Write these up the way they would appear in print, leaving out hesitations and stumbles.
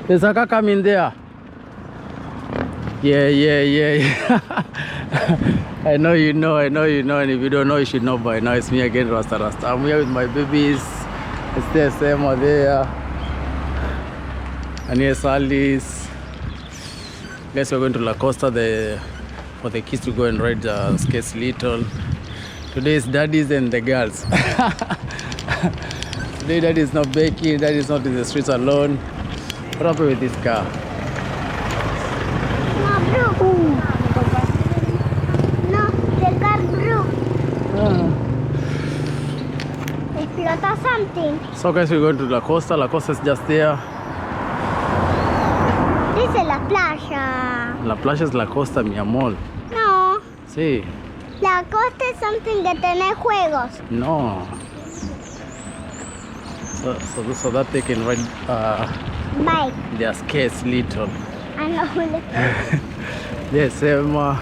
There's a car coming there. Yeah. I know you know. And if you don't know, you should know by now. It's me again, Rasta. I'm here with my babies. It's there, Sema there. And here's Alice. Guys, we're going to La Costa for the kids to go and ride skates little. Today is daddies and the girls. Today daddy is not baking, daddy is not in the streets alone. What happened with this car? No, the car broke. Explota something. So guys, we're going to La Costa. La Costa is just there. This is la playa. La playa es La Costa, mi amor. No. Sí. La costa es something que tiene juegos. No. So that they can ride Bike. their skates little. I know. Yes, Emma.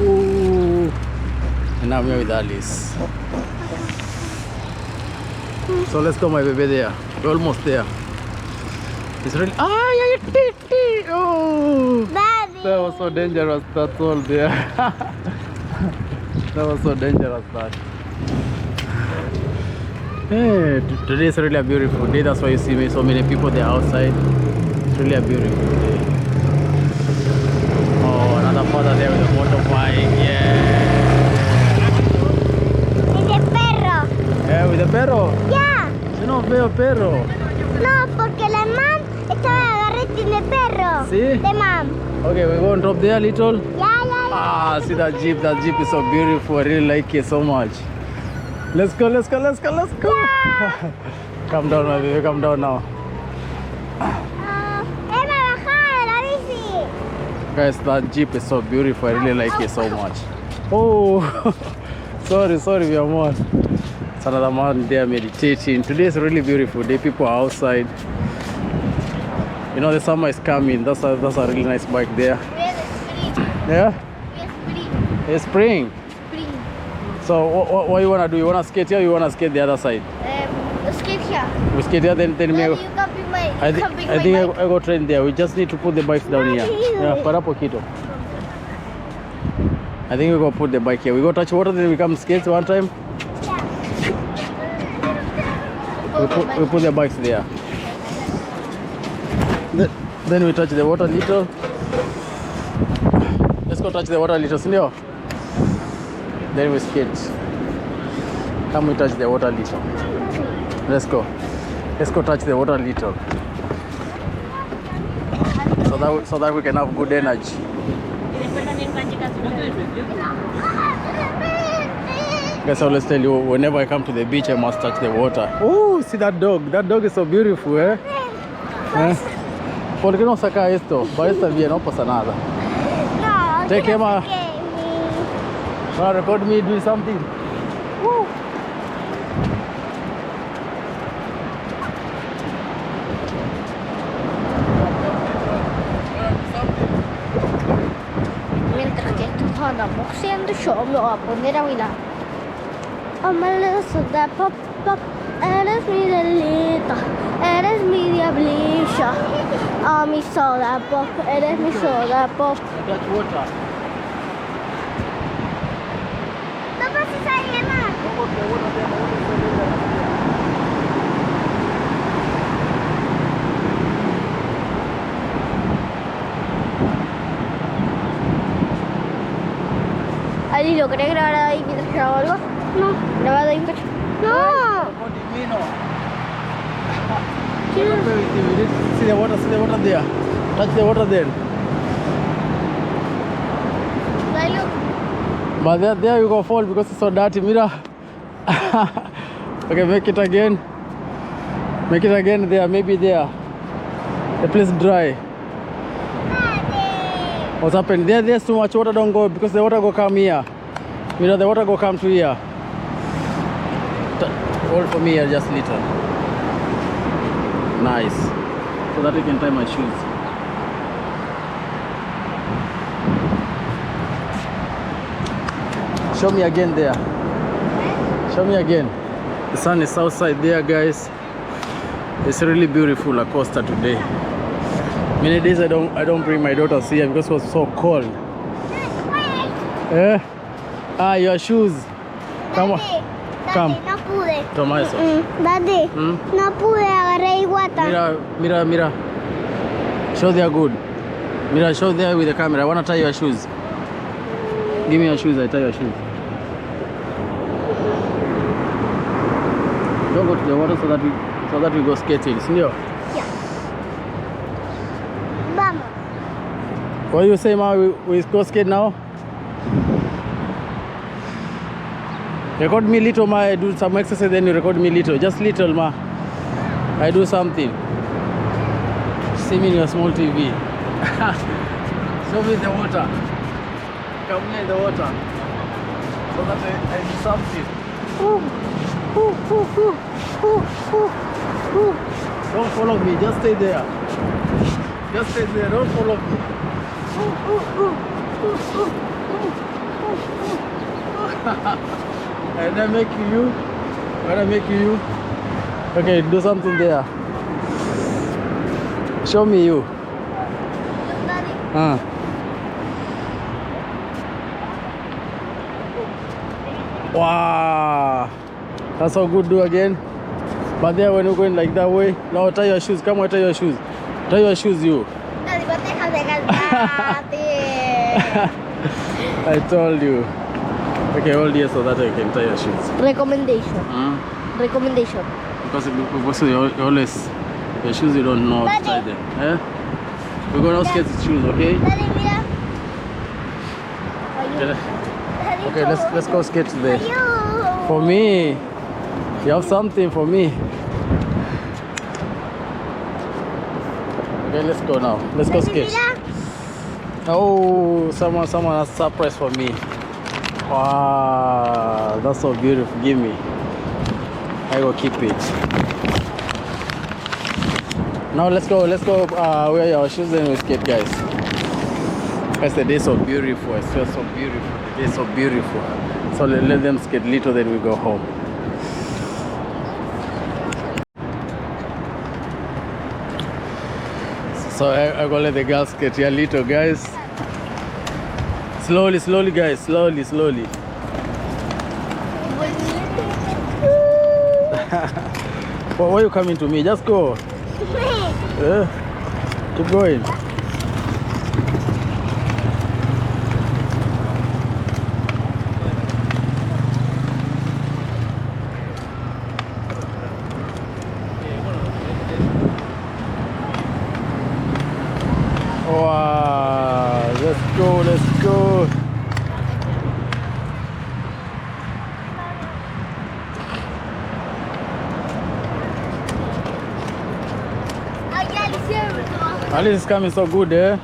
Ooh. And now I'm here with Alice. So let's go, my baby, there. We're almost there. It's really... Oh! Daddy. That was so dangerous, that's all there. That was so dangerous, that. Hey, today is really a beautiful day. That's why you see so many people there outside. It's really a beautiful day. Oh, another father there with a motorbike. Yeah. With the perro. Yeah, with the perro. Yeah. Yo no veo perro. No, porque la mam estaba agarrada tiene perro. Sí? The mom. Okay, we go and drop there little. Yeah. Ah, see that jeep. That jeep is so beautiful. I really like it so much. Let's go. Yeah. Come down, my baby. Come down now. Emma, baja la bici. Guys, that jeep is so beautiful. I really like it so much. Oh, sorry, mi amor. It's another man there meditating. Today is a really beautiful day. People are outside. You know the summer is coming. That's a really nice bike there. Yeah? It's spring. So what you wanna do? You wanna skate here or you wanna skate the other side? Skate here. We skate here, then me. You can be my I think I go train there. We just need to put the bikes down here. Yeah, para poquito. I think we go put the bike here. We go touch water, then we come skate one time. We put the bikes there. Then we touch the water little. Let's go touch the water little, senor. Then we skate. Come we touch the water little. Let's go touch the water little. So that we can have good energy. Guys, I always tell you, whenever I come to the beach, I must touch the water. Oh, see that dog. That dog is so beautiful, eh? ¿Por qué no saca esto? Va a estar bien, no pasa nada. No, Take him out. Record me doing something. Woo. Mientras que estos andan boxeando, yo me voy a poner a bailar. Amarelo de pop pop, eres mi delita, eres mi diablilla. A mi soda pop, eres mi soda pop. Touch water. No pases ahí, Emma. Ali, ¿lo querés grabar ahí mientras grabo algo? No. ¿Grabado ahí mientras? No. See the water there. Touch the water there. Look. But there you go fall because it's so dirty. Mira. Okay, make it again. Make it again there, maybe there. The place dry. What's happened? There's too much water, don't go because the water go come here. Mira, the water go come to here. Hold for me here just little. Nice. So that I can tie my shoes. Show me again there. Show me again. The sun is outside there, guys. It's really beautiful La Costa today. Many days I don't bring my daughters here because it was so cold. Eh? Ah, your shoes. Come on. Come. No pude. Toma eso. Daddy, no pude, agarré iguata. Mira. Show they are good. Mira, show there with the camera. I want to tie your shoes. Give me your shoes, I tie your shoes. Don't go to the water so that we go skating, senor. Yeah. Vamos. What do you say, ma? We go skate now? Record me little, ma. I do some exercise, then you record me little. Just little, ma. I do something. See me in your small TV. Show me the water. Come near the water. So that I do something. Don't follow me, just stay there. Just stay there, don't follow me. And I make you. When I make you. Okay, do something there. Show me you. Wow, that's how good. Do again. But there when you're going like that way. Now tie your shoes. Come on, tie your shoes. Tie your shoes, you. I told you. Okay, hold here so that I can tie your shoes. Recommendation. Recommendation. Because you always your shoes you don't know how to tie them. Eh? We're going to skate with shoes, okay? Daddy, mira. Okay, let's go skate today. For me, you have something for me. Okay, let's go now. Let's go skate. Oh, someone has a surprise for me. Wow, that's so beautiful. Give me. I will keep it. Now let's go wear our shoes and we skate, guys. Guys, the day is so beautiful. It's just so beautiful. The day is so beautiful. So let them skate little, then we go home. So I go let the girls skate here little, guys. Slowly, guys. Slowly. Why are you coming to me? Just go. Yeah. Keep going. Wow, let's go. At least it's coming so good, eh?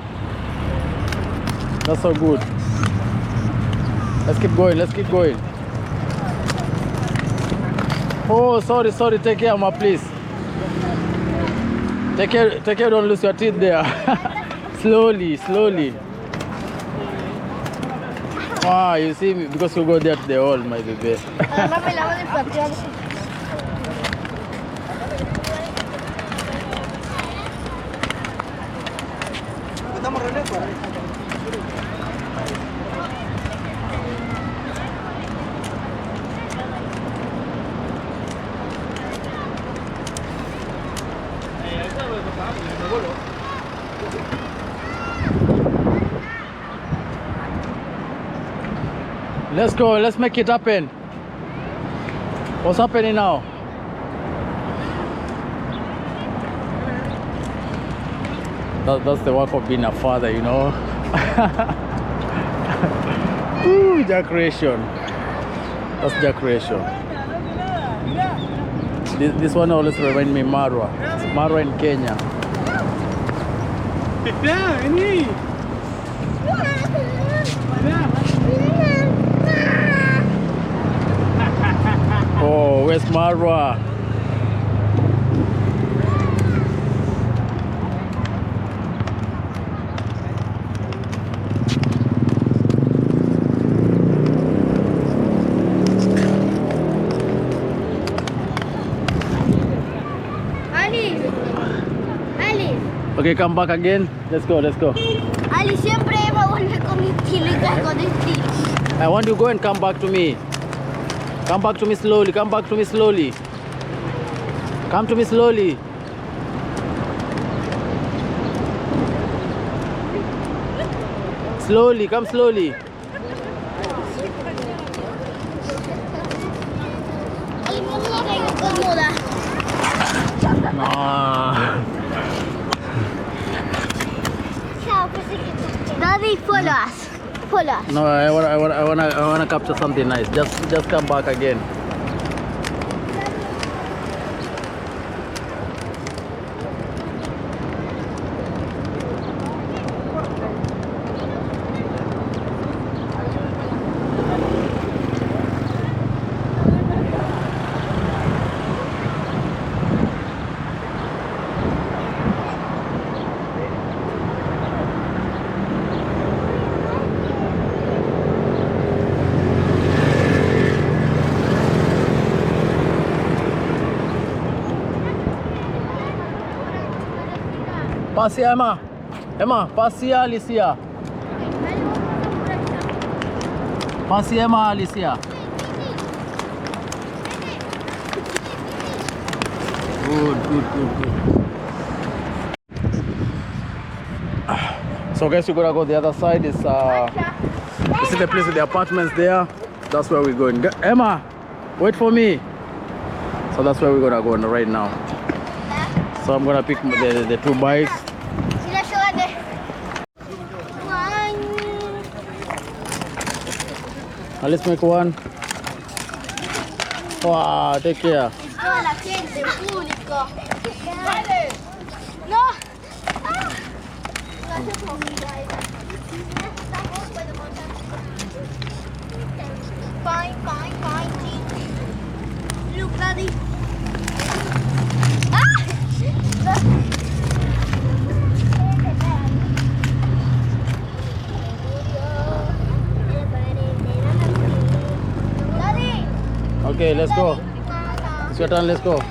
That's so good. Let's keep going. Oh, sorry. Take care, ma, please. Take care, don't lose your teeth there. Slowly. Wow, you see me, because you go there to the hall, my baby. Let's go, let's make it happen. What's happening now? That's the work of being a father, you know. Ooh, Jack creation. That's Jack creation. This one always reminds me of Marwa. Marwa in Kenya. Oh, where's Marwa? Okay, come back again. Let's go, let's go. Ali siempre va a volver con mi chile con este. I want you to go and come back to me. Come back to me slowly. Come back to me slowly. Come to me slowly. Slowly, come slowly. Ali mo na kayo komoda. Daddy, follow us. Follow us. No, I wanna capture something nice. Just come back again. Passi Emma. Emma, passi Alicia. Passi Emma Alicia. Good. So guys, we're gonna go the other side. This is the place with the apartments there. That's where we're going. Emma, wait for me. So that's where we're gonna go right now. So I'm gonna pick the two bikes. Now let's make one. Wow, take care. No. Fine. Look, Daddy. Okay, let's go. It's your turn, let's go.